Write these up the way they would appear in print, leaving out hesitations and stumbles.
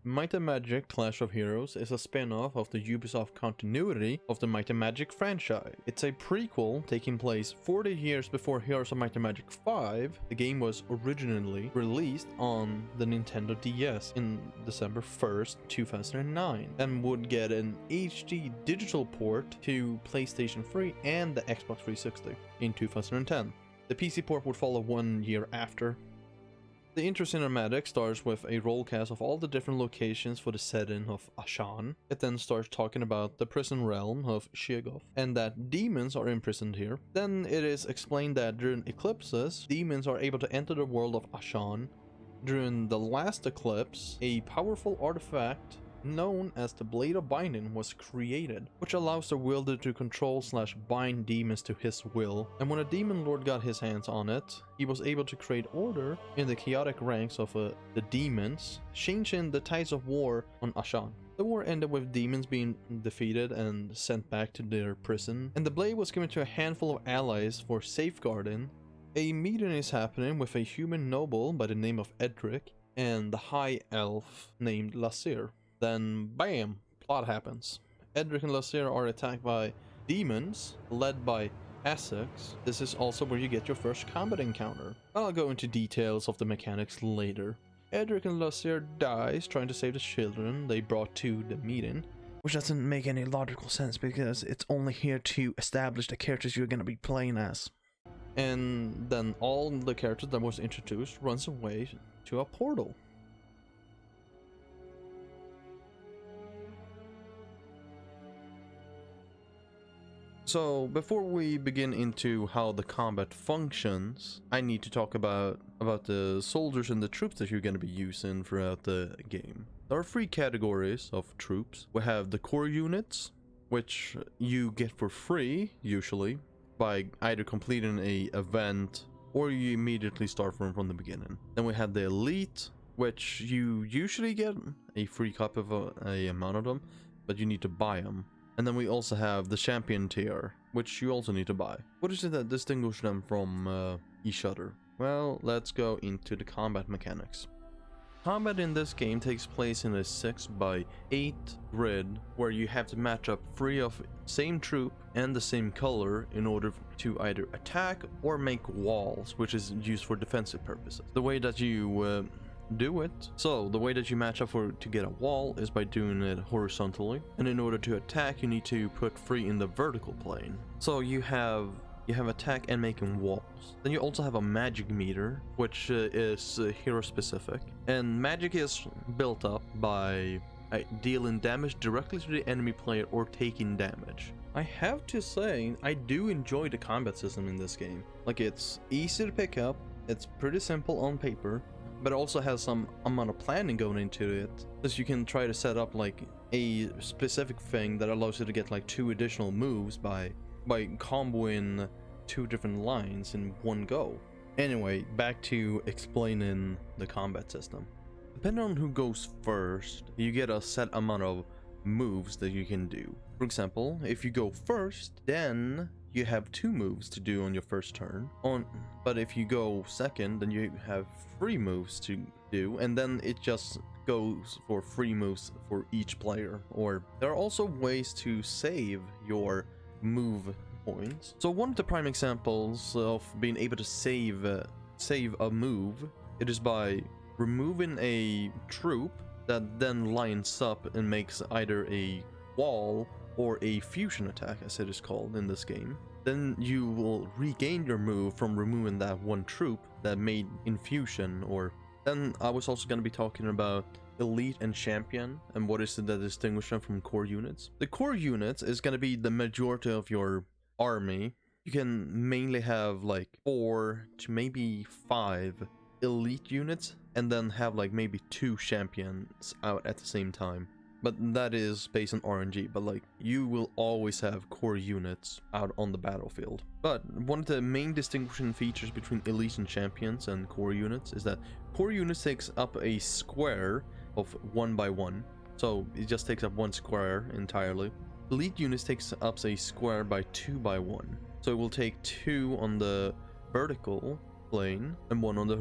Might and Magic Clash of Heroes is a spin-off of the Ubisoft continuity of the Might and Magic franchise. It's a prequel taking place 40 years before Heroes of Might and Magic 5. The game was originally released on the Nintendo DS in December 1st, 2009, and would get an HD digital port to PlayStation 3 and the Xbox 360 in 2010. The PC port would follow 1 year after. The intro cinematic starts with a rollcast of all the different locations for the setting of Ashan. It then starts talking about the prison realm of Sheogoth and that demons are imprisoned here. Then it is explained that during eclipses, demons are able to enter the world of Ashan. During the last eclipse, a powerful artifact known as the Blade of Binding was created, which allows the wielder to control/bind demons to his will. And when a demon lord got his hands on it, he was able to create order in the chaotic ranks of the demons, changing the tides of war on Ashan. The war ended with demons being defeated and sent back to their prison, and the blade was given to a handful of allies for safeguarding. A meeting is happening with a human noble by the name of Edric and the high elf named Lasir. Then, bam, plot happens. Edric and Lasir are attacked by demons, led by Essex. This is also where you get your first combat encounter. I'll go into details of the mechanics later. Edric and Lasir dies trying to save the children they brought to the meeting, which doesn't make any logical sense because it's only here to establish the characters you're gonna be playing as. And then all the characters that was introduced runs away to a portal. So before we begin into how the combat functions, I need to talk about the soldiers and the troops that you're going to be using throughout the game. There are 3 categories of troops. We have the core units, which you get for free, usually, by either completing a event or you immediately start from the beginning. Then we have the elite, which you usually get a free copy of a amount of them, but you need to buy them. And then we also have the champion tier, which you also need to buy. What is it that distinguishes them from each other? Well, let's go into the combat mechanics. Combat in this game takes place in a 6x8 grid where you have to match up 3 of same troop and the same color in order to either attack or make walls, which is used for defensive purposes. The way that you do it. So the way that you match up to get a wall is by doing it horizontally, and in order to attack you need to put 3 in the vertical plane. So you have attack and making walls. Then you also have a magic meter, which is hero specific, and magic is built up by dealing damage directly to the enemy player or taking damage. I have to say, I do enjoy the combat system in this game. Like, it's easy to pick up, it's pretty simple on paper, but it also has some amount of planning going into it, because you can try to set up like a specific thing that allows you to get like 2 additional moves by comboing 2 different lines in one go. Anyway, back to explaining the combat system. Depending on who goes first, you get a set amount of moves that you can do. For example, if you go first, then you have 2 moves to do on your first turn. But if you go second, then you have 3 moves to do, and then it just goes for 3 moves for each player. Or there are also ways to save your move points. So one of the prime examples of being able to save a move, it is by removing a troop that then lines up and makes either a wall or a fusion attack, as it is called in this game. Then you will regain your move from removing that one troop that made infusion. Or then I was also going to be talking about elite and champion and what is it that distinguishes them from core units. The core units is going to be the majority of your army. You can mainly have like 4 to maybe 5 elite units and then have like maybe 2 champions out at the same time. But that is based on RNG, but like you will always have core units out on the battlefield. But one of the main distinguishing features between elite and champions and core units is that core units takes up a square of 1x1. So it just takes up 1 square entirely. Elite units takes up a square by 2x1. So it will take 2 on the vertical plane and 1 on the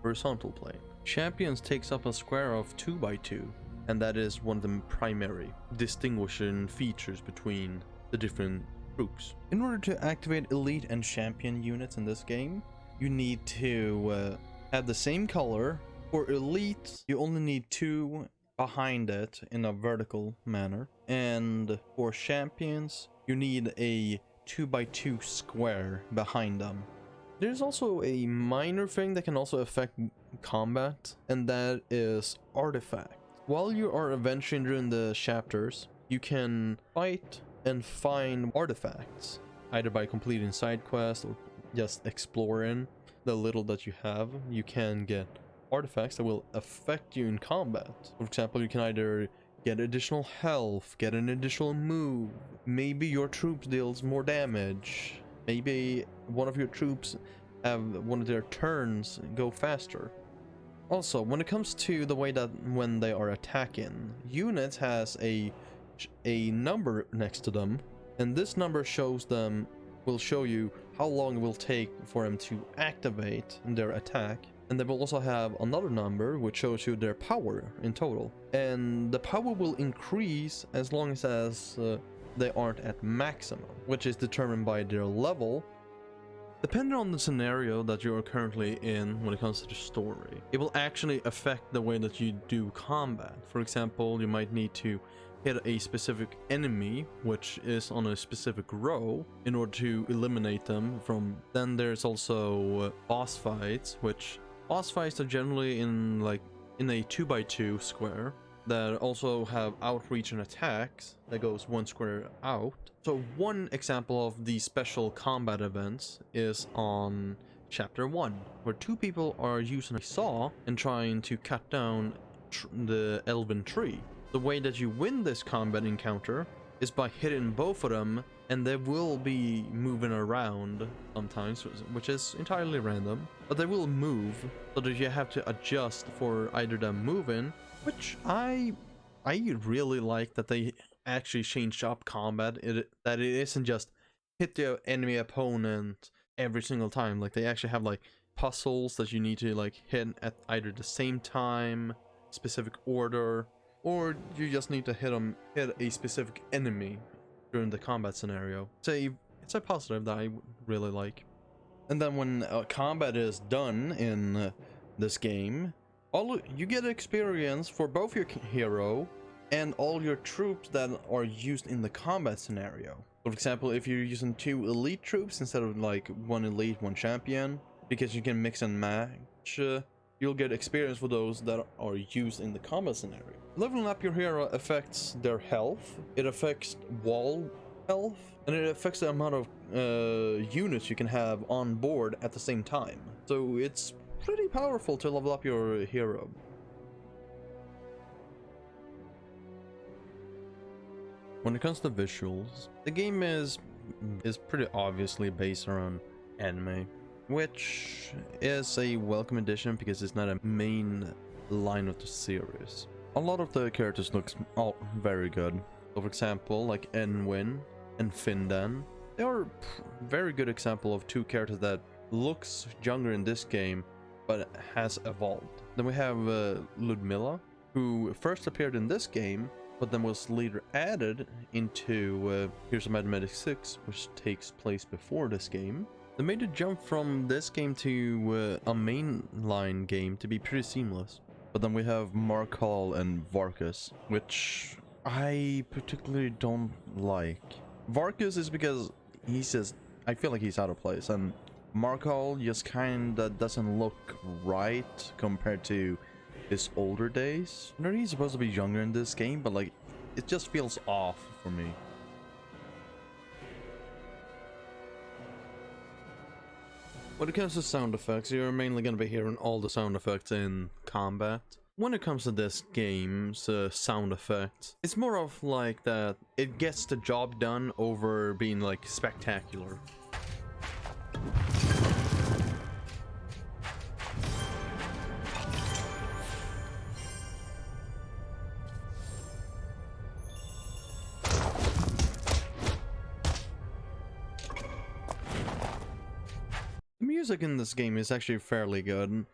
horizontal plane. Champions takes up a square of 2x2. and that is one of the primary distinguishing features between the different troops. In order to activate elite and champion units in this game, you need to have the same color. For elite, you only need 2 behind it in a vertical manner, and for champions, you need a 2x2 square behind them. There's also a minor thing that can also affect combat, and that is artifact. While you are adventuring during the chapters, you can fight and find artifacts, either by completing side quests or just exploring the little that you have. You can get artifacts that will affect you in combat. For example, you can either get additional health, get an additional move, maybe your troop deals more damage, maybe one of your troops have one of their turns go faster. Also, when it comes to the way that when they are attacking, units has a number next to them, and this number will show you how long it will take for them to activate their attack. And they will also have another number which shows you their power in total, and the power will increase as long as they aren't at maximum, which is determined by their level. Depending on the scenario that you are currently in when it comes to the story, it will actually affect the way that you do combat. For example, you might need to hit a specific enemy which is on a specific row in order to eliminate them from. Then there's also boss fights, which boss fights are generally in a 2x2 square that also have outreach and attacks that goes 1 square out. So one example of these special combat events is on chapter 1, where 2 people are using a saw and trying to cut down the elven tree. The way that you win this combat encounter is by hitting both of them, and they will be moving around sometimes, which is entirely random, but they will move so that you have to adjust for either them moving, which I really like that they actually changed up combat, that it isn't just hit the enemy opponent every single time. Like, they actually have like puzzles that you need to like hit at either the same time, specific order, or you just need to hit a specific enemy during the combat scenario. It's a positive that I really like. And then when combat is done in this game, you get experience for both your hero and all your troops that are used in the combat scenario. For example, if you're using 2 elite troops instead of like 1 elite, 1 champion, because you can mix and match, you'll get experience for those that are used in the combat scenario. Leveling up your hero affects their health, it affects wall health, and it affects the amount of units you can have on board at the same time. So it's pretty powerful to level up your hero. When it comes to visuals, the game is pretty obviously based around anime, which is a welcome addition because it's not a main line of the series. A lot of the characters looks all very good. So for example, like Enwin and Findan, they are very good example of 2 characters that looks younger in this game but has evolved. Then we have Ludmilla, who first appeared in this game but then was later added into Heroes of Might and Magic 6, which takes place before this game. They made a jump from this game to a mainline game to be pretty seamless. But then we have Markal and Varkus, which I particularly don't like. Varkus is because I feel like he's out of place, and Markal just kinda doesn't look right compared to his older days. I know he's supposed to be younger in this game, but like, it just feels off for me. When it comes to sound effects, you're mainly going to be hearing all the sound effects in combat. When it comes to this game's sound effects, it's more of like that it gets the job done over being like spectacular. The music in this game is actually fairly good.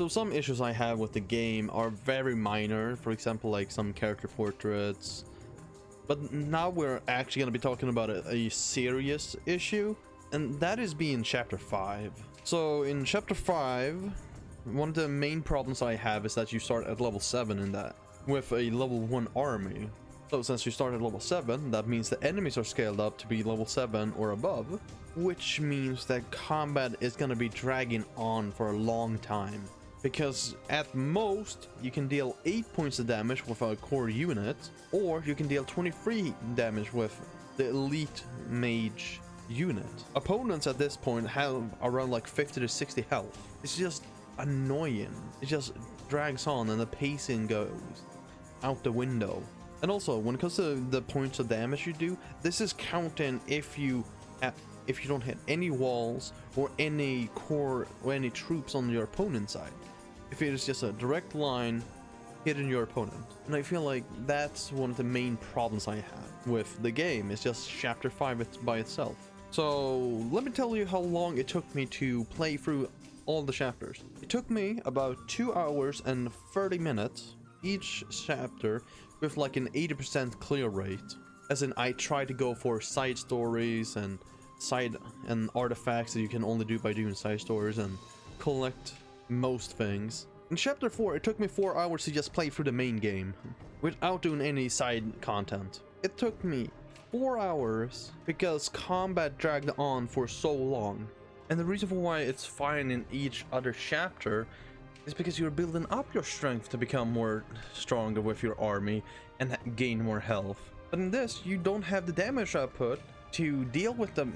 So some issues I have with the game are very minor, for example, like some character portraits. But now we're actually going to be talking about a serious issue, and that is being chapter 5. So in chapter 5, one of the main problems I have is that you start at level 7 in that, with a level 1 army. So since you start at level 7, that means the enemies are scaled up to be level 7 or above, which means that combat is going to be dragging on for a long time. Because at most, you can deal 8 points of damage with a core unit, or you can deal 23 damage with the elite mage unit. Opponents at this point have around like 50 to 60 health. It's just annoying. It just drags on and the pacing goes out the window. And also, when it comes to the points of damage you do, this is counting if you don't hit any walls or any core or any troops on your opponent's side. If it is just a direct line hitting your opponent. And I feel like that's one of the main problems I have with the game. It's just chapter 5 by itself. So let me tell you how long it took me to play through all the chapters. It took me about 2 hours and 30 minutes each chapter, with like an 80% clear rate. As in, I try to go for side stories and artifacts that you can only do by doing side stories, and collect most things. In chapter 4, it took me 4 hours to just play through the main game without doing any side content. It took me 4 hours because combat dragged on for so long. And the reason for why it's fine in each other chapter is because you're building up your strength to become more stronger with your army and gain more health. But in this, you don't have the damage output to deal with the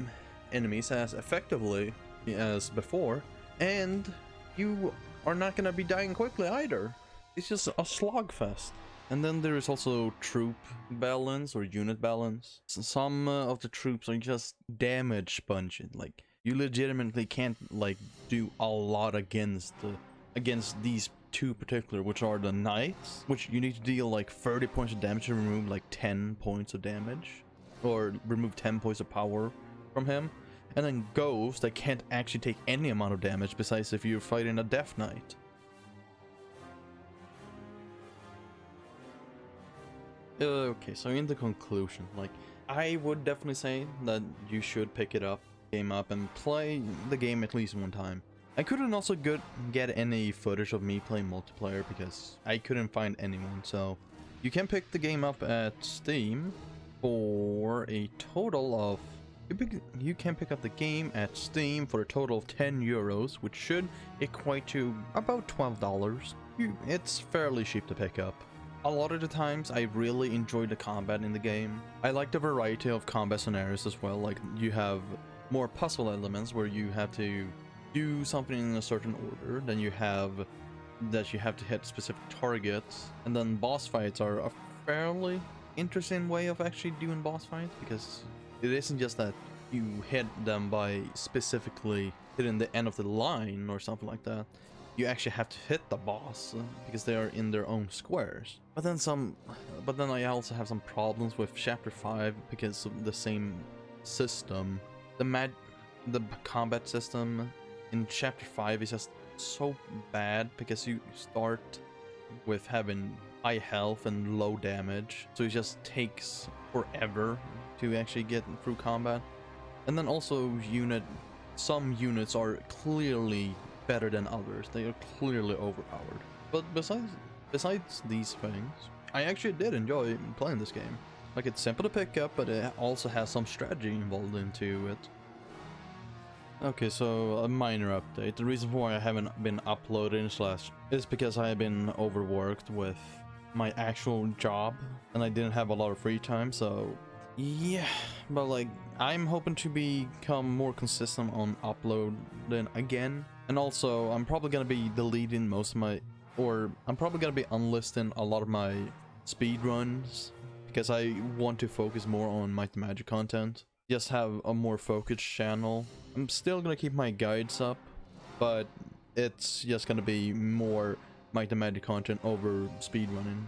enemies as effectively as before, and you are not going to be dying quickly either. It's just a slogfest. And then there is also troop balance or unit balance. Some of the troops are just damage sponging. Like, you legitimately can't like do a lot against these two particular, which are the knights, which you need to deal like 30 points of damage to remove like 10 points of damage, or remove 10 points of power from him. And then ghosts that can't actually take any amount of damage besides if you're fighting a death knight. Okay, so in the conclusion, like, I would definitely say that you should pick it up, game up, and play the game at least one time. I couldn't also get any footage of me playing multiplayer because I couldn't find anyone, so you can pick the game up at Steam for a total of... You can pick up the game at Steam for a total of 10 euros, which should equate to about $12. It's fairly cheap to pick up. A lot of the times, I really enjoy the combat in the game. I like the variety of combat scenarios as well, like you have more puzzle elements where you have to do something in a certain order, then you have to hit specific targets, and then boss fights are a fairly interesting way of actually doing boss fights, because it isn't just that you hit them by specifically hitting the end of the line or something like that. You actually have to hit the boss because they are in their own squares. But then I also have some problems with chapter 5 because of the same system. The combat system in chapter 5 is just so bad because you start with having high health and low damage, so it just takes forever to actually get through combat. And then also some units are clearly better than others. They are clearly overpowered. But besides these things, I actually did enjoy playing this game. Like, it's simple to pick up, but it also has some strategy involved into it. Okay, so a minor update. The reason why I haven't been uploading is because I have been overworked with my actual job and I didn't have a lot of free time, so yeah. But like, I'm hoping to become more consistent on uploading again. And also, I'm probably gonna be deleting I'm probably gonna be unlisting a lot of my speedruns because I want to focus more on Might and Magic content. Just have a more focused channel. I'm still gonna keep my guides up, but it's just gonna be more Might and Magic content over speedrunning.